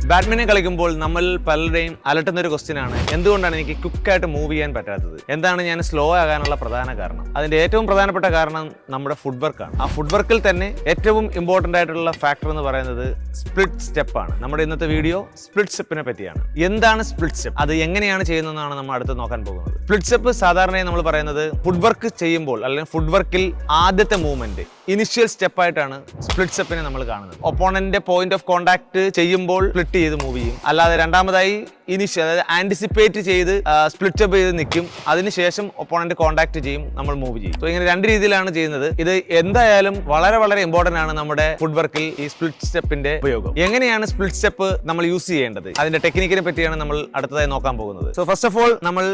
Badminton കളിക്കുമ്പോൾ നമ്മൾ പലരുടെയും അലട്ടുന്ന ഒരു ക്വസ്റ്റ്യൻ ആണ്, എന്തുകൊണ്ടാണ് എനിക്ക് ക്വിക്കായിട്ട് മൂവ് ചെയ്യാൻ പറ്റാത്തത്? എന്താണ് ഞാൻ സ്ലോ ആകാനുള്ള പ്രധാന കാരണം? അതിന്റെ ഏറ്റവും പ്രധാനപ്പെട്ട കാരണം നമ്മുടെ ഫുഡ് വർക്കാണ്. ആ ഫുഡ് വർക്കിൽ തന്നെ ഏറ്റവും ഇമ്പോർട്ടന്റ് ആയിട്ടുള്ള ഫാക്ടർ എന്ന് പറയുന്നത് സ്പ്ലിറ്റ് സ്റ്റെപ്പ് ആണ്. നമ്മുടെ ഇന്നത്തെ വീഡിയോ സ്പ്ലിറ്റ് സ്റ്റെപ്പിനെ പറ്റിയാണ്. എന്താണ് സ്പ്ലിറ്റ് സ്റ്റെപ്പ്, അത് എങ്ങനെയാണ് ചെയ്യുന്നതെന്നാണ് നമ്മൾ അടുത്ത് നോക്കാൻ പോകുന്നത്. സ്പ്ലിറ്റ് സ്റ്റെപ്പ് സാധാരണയായി നമ്മൾ പറയുന്നത് ഫുഡ് വർക്ക് ചെയ്യുമ്പോൾ അല്ലെങ്കിൽ ഫുഡ് വർക്കിൽ ആദ്യത്തെ മൂവ്മെന്റ് ഇനിഷ്യൽ സ്റ്റെപ്പ് ആയിട്ടാണ് സ്പ്ലിറ്റ് സ്റ്റെപ്പിനെ നമ്മൾ കാണുന്നത്. ഒപ്പോണന്റിന്റെ പോയിന്റ് ഓഫ് കോൺടാക്ട് ചെയ്യുമ്പോൾ സ്പ്ലിറ്റ് ചെയ്ത് മൂവ് ചെയ്യും. അല്ലാതെ രണ്ടാമതായി ഇനിഷ്യൽ അതായത് ആന്റിസിപ്പേറ്റ് ചെയ്ത് സ്പ്ലിറ്റ് അപ്പ് ചെയ്ത് നിൽക്കും. അതിനുശേഷം ഒപ്പോണന്റ് കോൺടാക്ട് ചെയ്യും, നമ്മൾ മൂവ് ചെയ്യും. സോ ഇങ്ങനെ രണ്ട് രീതിയിലാണ് ചെയ്യുന്നത്. ഇത് എന്തായാലും വളരെ വളരെ ഇമ്പോർട്ടന്റ് ആണ് നമ്മുടെ ഫുഡ് വർക്കിൽ ഈ സ്പ്ലിറ്റ് സ്റ്റെപ്പിന്റെ ഉപയോഗം. എങ്ങനെയാണ് സ്പ്ലിറ്റ് സ്റ്റെപ്പ് നമ്മൾ യൂസ് ചെയ്യേണ്ടത്, അതിന്റെ ടെക്നിക്കിനെ പറ്റിയാണ് നമ്മൾ അടുത്തതായി നോക്കാൻ പോകുന്നത്. സോ ഫസ്റ്റ് ഓഫ് ഓൾ നമ്മൾ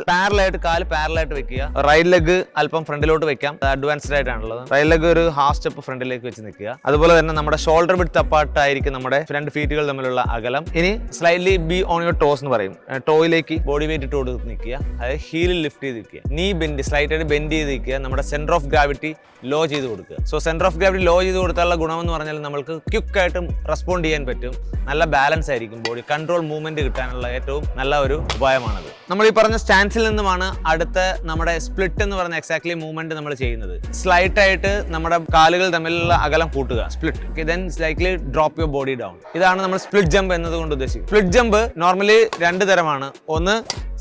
കാല് പാരലായിട്ട് വെക്കുക. റൈറ്റ് ലെഗ് അല്പം ഫ്രണ്ടിലോട്ട് വെക്കാം, അഡ്വാൻസ്ഡ് ആയിട്ടാണുള്ളത്. റൈറ്റ് ലെഗ് ഒരു ഹാഫ് സ്റ്റെപ്പ് ഫ്രണ്ടിലേക്ക് വെച്ച് നിൽക്കുക. അതുപോലെ തന്നെ നമ്മുടെ ഷോൾഡർ വിഡ്ത്ത് അപ്പാർട്ട് ആയിരിക്കും നമ്മുടെ രണ്ട് ഫീറ്റുകൾ തമ്മിലുള്ള അകലം. ഇനി slightly B on your toss എന്ന് പറയും. ടോയിലേക്ക് ബോഡി വെയിറ്റ് ഇട്ട് കൊടുത്ത് നിൽക്കുക. അതായത് ഹീലിൽ ലിഫ്റ്റ് ചെയ്ത് നിൽക്കുക. നീ ബെൻഡ് സ്ലൈറ്റ് ആയിട്ട് ബെൻഡ് ചെയ്ത് നിൽക്കുക. നമ്മുടെ സെന്റർ ഓഫ് ഗ്രാവിറ്റി ലോ ചെയ്ത് കൊടുക്കുക. So centre of gravity low ചെയ്ത് കൊടുത്താലുള്ള ഗുണമെന്ന് പറഞ്ഞാൽ നമുക്ക് ക്വിക്കായിട്ട് റെസ്പോണ്ട് ചെയ്യാൻ പറ്റും. നല്ല ബാലൻസ് ആയിരിക്കും, ബോഡി കൺട്രോൾ മൂവ്മെന്റ് കിട്ടാനുള്ള ഏറ്റവും നല്ല ഒരു ഉപായമാണത്. നമ്മൾ ഈ പറഞ്ഞ സ്റ്റാൻസിൽ നിന്നുമാണ് അടുത്ത നമ്മുടെ സ്പ്ലിറ്റ് എന്ന് പറഞ്ഞ എക്സാക്ട്ലി മൂവ്മെന്റ് നമ്മൾ ചെയ്യുന്നത്. സ്ലൈറ്റ് ആയിട്ട് നമ്മുടെ കാലുകൾ തമ്മിലുള്ള അകലം കൂട്ടുക, split. Then slightly drop your body down. ഇതാണ് നമ്മൾ സ്പ്ലിറ്റ് ജമ്പ് എന്നതുകൊണ്ട് ഉദ്ദേശിക്കുന്നത്. സ്പ്ലിറ്റ് ജമ്പ് നോർമലി രണ്ട് തരമാണ്. ഒന്ന്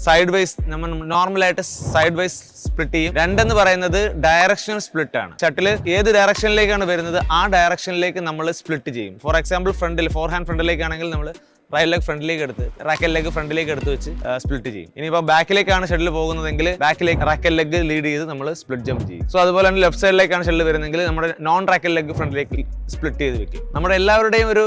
സൈഡ് വൈസ്, നമ്മൾ നോർമലായിട്ട് സൈഡ് വൈസ് സ്പ്ലിറ്റ് ചെയ്യും. രണ്ടെന്ന് പറയുന്നത് ഡയറക്ഷണൽ സ്പ്ലിറ്റ് ആണ്. ഷട്ടില് ഏത് ഡയറക്ഷനിലേക്കാണ് വരുന്നത് ആ ഡയറക്ഷനിലേക്ക് നമ്മൾ സ്പ്ലിറ്റ് ചെയ്യും. ഫോർ എക്സാമ്പിൾ ഫ്രണ്ടിൽ ഫോർ ഹാൻഡ് ഫ്രണ്ടിലേക്കാണെങ്കിൽ നമ്മൾ റൈറ്റ് ലെഗ് ഫ്രണ്ടിലേക്ക് എടുത്ത് റാക്കറ്റ് ലെഗ് ഫ്രണ്ടിലേക്ക് എടുത്ത് വെച്ച് സ്പ്ലിറ്റ് ചെയ്യും. ഇനിയിപ്പോൾ ബാക്കിലേക്കാണ് ഷട്ടിൽ പോകുന്നതെങ്കിൽ ബാക്കിലേക്ക് റാക്കറ്റ് ലെഗ് ലീഡ് ചെയ്ത് നമ്മൾ സ്പ്ലിറ്റ് ജമ്പ് ചെയ്യും. സോ അതുപോലെ തന്നെ ലെഫ്റ്റ് സൈഡിലേക്കാണ് ഷട്ടിൽ വരുന്നതെങ്കിൽ നമ്മുടെ നോൺ റാക്കറ്റ് ലെഗ് ഫ്രണ്ടിലേക്ക് സ്പ്ലിറ്റ് ചെയ്ത് വെക്കും. നമ്മുടെ എല്ലാവരുടെയും ഒരു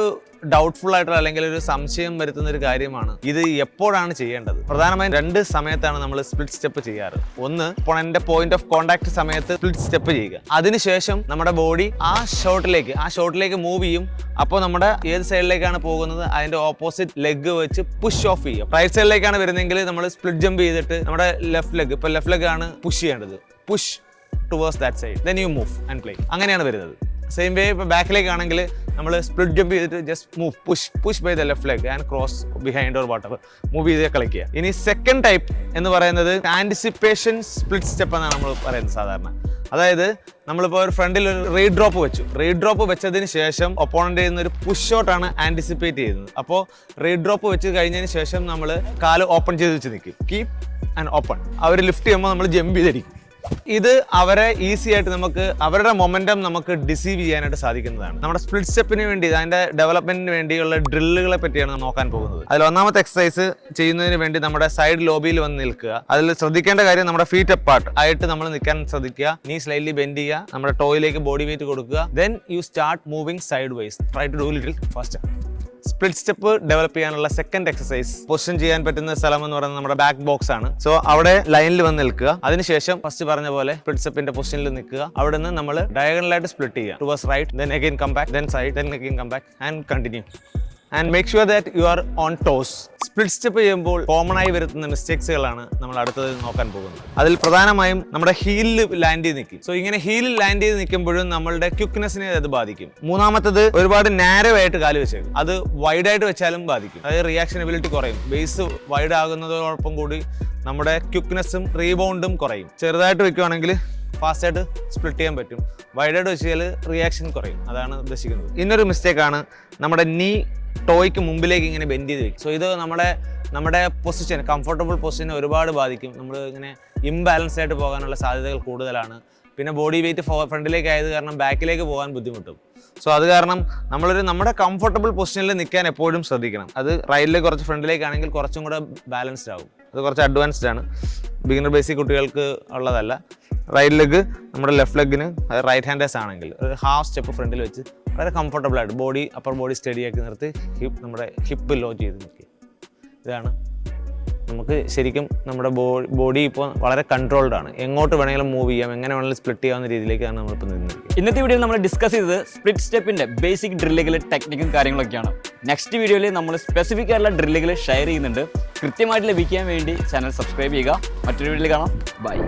ഡൗട്ട്ഫുൾ ആയിട്ടുള്ള അല്ലെങ്കിൽ ഒരു സംശയം വരുത്തുന്ന ഒരു കാര്യമാണ് ഇത് എപ്പോഴാണ് ചെയ്യേണ്ടത്. പ്രധാനമായും രണ്ട് സമയത്താണ് നമ്മൾ സ്പ്ലിറ്റ് സ്റ്റെപ്പ് ചെയ്യാറ്. ഒന്ന് ഒപ്പോണന്റിന്റെ പോയിന്റ് ഓഫ് കോൺടാക്ട് സമയത്ത് സ്പ്ലിറ്റ് സ്റ്റെപ്പ് ചെയ്യുക. അതിനുശേഷം നമ്മുടെ ബോഡി ആ ഷോട്ടിലേക്ക് മൂവ് ചെയ്യും. അപ്പോൾ നമ്മുടെ ഏത് സൈഡിലേക്കാണ് പോകുന്നത് അതിന്റെ ഓപ്പോസിറ്റ് ലെഗ് വെച്ച് പുഷ് ഓഫ് ചെയ്യും. റൈറ്റ് സൈഡിലേക്കാണ് വരുന്നതെങ്കിൽ നമ്മൾ സ്പ്ലിറ്റ് ജമ്പ് ചെയ്തിട്ട് നമ്മുടെ ലെഫ്റ്റ് ലെഗ് ആണ് പുഷ് ചെയ്യേണ്ടത്. Push towards that side, then you move and play. അങ്ങനെയാണ് വരുന്നത്. സെയിം വേ ഇപ്പോൾ ബാക്കിലേക്കാണെങ്കിൽ നമ്മൾ സ്പ്ലിറ്റ് ജമ്പ് ചെയ്തിട്ട് just move push by the left leg and cross behind or water move ചെയ്ത് കളിക്കുക. ഇനി സെക്കൻഡ് ടൈപ്പ് എന്ന് പറയുന്നത് ആന്റിസിപ്പേഷൻ സ്പ്ലിറ്റ് സ്റ്റെപ്പ് എന്നാണ് നമ്മൾ പറയുന്നത് സാധാരണ. അതായത് നമ്മളിപ്പോൾ ഒരു ഫ്രണ്ടിൽ ഒരു റീഡ് ഡ്രോപ്പ് വെച്ചതിന് ശേഷം ഒപ്പോണന്റിൽ നിന്ന് ഒരു പുഷ് ഷോട്ടാണ് ആന്റിസിപ്പേറ്റ് ചെയ്യുന്നത്. അപ്പോൾ റീഡ് ഡ്രോപ്പ് വെച്ച് കഴിഞ്ഞതിന് ശേഷം നമ്മൾ കാല് ഓപ്പൺ ചെയ്ത് വെച്ച് നിൽക്കും. Keep and open. അവർ ലിഫ്റ്റ് ചെയ്യുമ്പോൾ നമ്മൾ ജമ്പ് ചെയ്തിരിക്കും. ഇത് അവരെ ഈസി ആയിട്ട് നമുക്ക് അവരുടെ മൊമെന്റം നമുക്ക് ഡിസീവ് ചെയ്യാനായിട്ട് സാധിക്കുന്നതാണ്. നമ്മുടെ സ്പ്ലിറ്റ് സ്റ്റെപ്പിന് വേണ്ടി അതിന്റെ ഡെവലപ്മെന്റിന് വേണ്ടിയുള്ള ഡ്രില്ലുകളെ പറ്റിയാണ് നോക്കാൻ പോകുന്നത്. അതിൽ ഒന്നാമത്തെ എക്സസൈസ് ചെയ്യുന്നതിന് വേണ്ടി നമ്മുടെ സൈഡ് ലോബിയിൽ വന്ന് നിൽക്കുക. അതിൽ ശ്രദ്ധിക്കേണ്ട കാര്യം നമ്മുടെ ഫീറ്റ് അപ്പാർട്ട് ആയിട്ട് നമ്മൾ നിൽക്കാൻ ശ്രദ്ധിക്കുക. നീ സ്ലൈറ്റ്ലി ബെൻഡ് ചെയ്യുക, നമ്മുടെ ടോയിലേക്ക് ബോഡി വെയിറ്റ് കൊടുക്കുക. Then you start moving side wise. Try to do little faster. Split step develop ചെയ്യാനുള്ള സെക്കൻഡ് എക്സസൈസ് പൊസിഷൻ ചെയ്യാൻ പറ്റുന്ന സ്ഥലം എന്ന് പറയുന്നത് നമ്മുടെ ബാക്ക് ബോക്സ് ആണ്. സോ അവിടെ ലൈനിൽ വന്ന് നിൽക്കുക. അതിനുശേഷം ഫസ്റ്റ് പറഞ്ഞ പോലെ സ്പ്ലിറ്റ് സ്റ്റെപ്പിന്റെ പൊസിഷനിൽ നിൽക്കുക. അവിടെ നിന്ന് നമ്മൾ ഡയഗണലായിട്ട് സ്പ്ലിറ്റ് ചെയ്യുക. Towards right, then again come back, then side, then again come back and continue. And make sure that you are on toes. Split step ചെയ്യുമ്പോൾ കോമൺ ആയി വരുത്തുന്ന മിസ്റ്റേക്സുകളാണ് നമ്മൾ അടുത്തത് നോക്കാൻ പോകുന്നത്. അതിൽ പ്രധാനമായും നമ്മുടെ ഹീലിൽ ലാൻഡ് ചെയ്ത് നിൽക്കും. സോ ഇങ്ങനെ ഹീലിൽ ലാൻഡ് ചെയ്ത് നിൽക്കുമ്പോഴും നമ്മളുടെ ക്വിക്നെസ്സിനെ അത് ബാധിക്കും. മൂന്നാമത്തത് ഒരുപാട് നാരോ ആയിട്ട് കാല് വെച്ചേക്കും. അത് വൈഡ് ആയിട്ട് വെച്ചാലും ബാധിക്കും. അതായത് റിയാക്ഷനബിലിറ്റി കുറയും. ബേസ് വൈഡ് ആകുന്നതോടൊപ്പം കൂടി നമ്മുടെ ക്വിക്നെസ്സും റീബൗണ്ടും കുറയും. ചെറുതായിട്ട് വെക്കുകയാണെങ്കിൽ ഫാസ്റ്റ് ആയിട്ട് സ്പ്ലിറ്റ് ചെയ്യാൻ പറ്റും. വൈഡായിട്ട് വെച്ചാൽ റിയാക്ഷൻ കുറയും. അതാണ് ഉദ്ദേശിക്കുന്നത്. ഇന്നൊരു മിസ്റ്റേക്കാണ് നമ്മുടെ നീ ടോയ്ക്ക് മുമ്പിലേക്ക് ഇങ്ങനെ ബെൻഡ് ചെയ്ത് വെക്കും. സോ ഇത് നമ്മുടെ പൊസിഷൻ, കംഫർട്ടബിൾ പൊസിഷനെ ഒരുപാട് ബാധിക്കും. നമ്മൾ ഇങ്ങനെ ഇംബാലൻസ് ആയിട്ട് പോകാനുള്ള സാധ്യതകൾ കൂടുതലാണ്. പിന്നെ ബോഡി വെയിറ്റ് ഫ്രണ്ടിലേക്ക് ആയത് കാരണം ബാക്കിലേക്ക് പോകാൻ ബുദ്ധിമുട്ടും. സോ അത് കാരണം നമ്മുടെ കംഫർട്ടബിൾ പൊസിഷനിൽ നിൽക്കാൻ എപ്പോഴും ശ്രദ്ധിക്കണം. അത് റൈറ്റിലേക്ക് കുറച്ച് ഫ്രണ്ടിലേക്കാണെങ്കിൽ കുറച്ചും കൂടെ ബാലൻസ്ഡ് ആകും. അത് കുറച്ച് അഡ്വാൻസ്ഡ് ആണ്, ബിഗിനർ ബേസിക് കുട്ടികൾക്ക് ഉള്ളതല്ല. റൈറ്റ് ലെഗ് നമ്മുടെ ലെഫ്റ്റ് ലെഗിന്, അത് റൈറ്റ് ഹാൻഡേഴ്സ് ആണെങ്കിൽ ഒരു ഹാഫ് സ്റ്റെപ്പ് ഫ്രണ്ടിൽ വെച്ച് വളരെ കംഫർട്ടബിൾ ആയിട്ട് അപ്പർ ബോഡി സ്റ്റഡി ആക്കി നിർത്തി നമ്മുടെ ഹിപ്പ് ലോ ചെയ്ത് നിൽക്കുക. ഇതാണ് നമുക്ക് ശരിക്കും നമ്മുടെ ബോഡി ഇപ്പോൾ വളരെ കൺട്രോൾഡ് ആണ്. എങ്ങോട്ട് വേണമെങ്കിലും മൂവ് ചെയ്യാം, എങ്ങനെ വേണമെങ്കിലും സ്പ്ലിറ്റ് ചെയ്യാവുന്ന രീതിയിലേക്കാണ് നമ്മളിപ്പോൾ നിന്നിരിക്കുന്നത്. ഇന്നത്തെ വീഡിയോയിൽ നമ്മൾ ഡിസ്കസ് ചെയ്തത് സ്പ്ലിറ്റ് സ്റ്റെപ്പിൻ്റെ ബേസിക് ഡ്രില്ലുകൾ, ടെക്നിക്കും കാര്യങ്ങളൊക്കെയാണ്. നെക്സ്റ്റ് വീഡിയോയിൽ നമ്മൾ സ്പെസിഫിക് ആയിട്ടുള്ള ഡ്രില്ലുകൾ ഷെയർ ചെയ്യുന്നുണ്ട്. കൃത്യമായിട്ട് ലഭിക്കാൻ വേണ്ടി ചാനൽ സബ്സ്ക്രൈബ് ചെയ്യുക. മറ്റൊരു വീഡിയോയിൽ കാണാം. ബൈ.